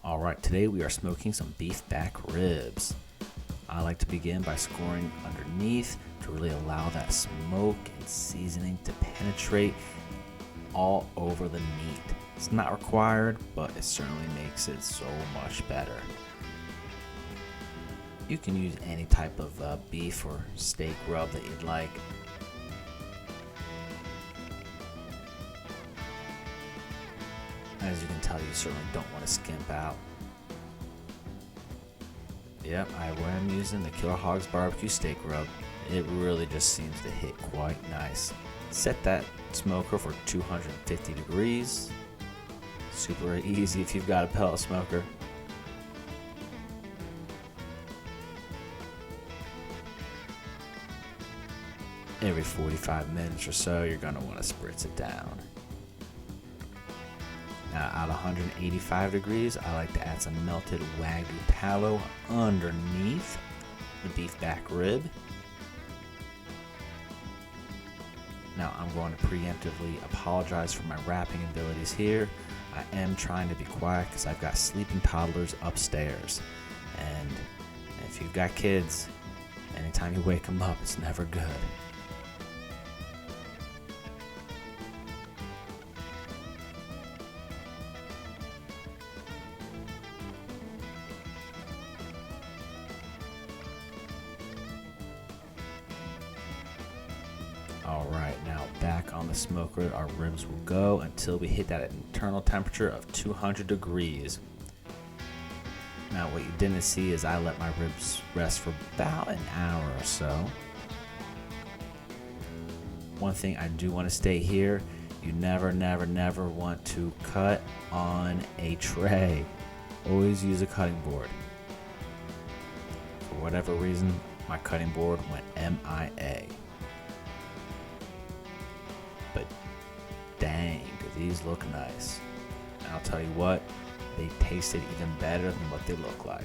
Alright, today we are smoking some beef back ribs. I like to begin by scoring underneath to really allow that smoke and seasoning to penetrate all over the meat. It's not required, but it certainly makes it so much better. You can use any type of beef or steak rub that you'd like. As you can tell, you certainly don't want to skimp out. Yep, I am using the Killer Hogs barbecue steak rub. It really just seems to hit quite nice. Set that smoker for 250 degrees. Super easy if you've got a pellet smoker. Every 45 minutes or so, you're going to want to spritz it down. Now at 185 degrees, I like to add some melted Wagyu tallow underneath the beef back rib. Now I'm going to preemptively apologize for my rapping abilities here. I am trying to be quiet because I've got sleeping toddlers upstairs. And if you've got kids, anytime you wake them up, it's never good. Alright, now back on the smoker, our ribs will go until we hit that internal temperature of 200 degrees. Now what you didn't see is I let my ribs rest for about an hour or so. One thing I do want to state here, you never want to cut on a tray. Always use a cutting board. For whatever reason, my cutting board went MIA. But dang, do these look nice. And I'll tell you what, they tasted even better than what they look like.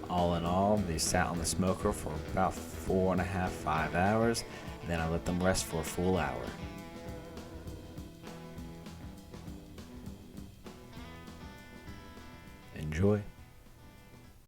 All in all, they sat on the smoker for about 4.5, 5 hours, and then I let them rest for a full hour. Enjoy.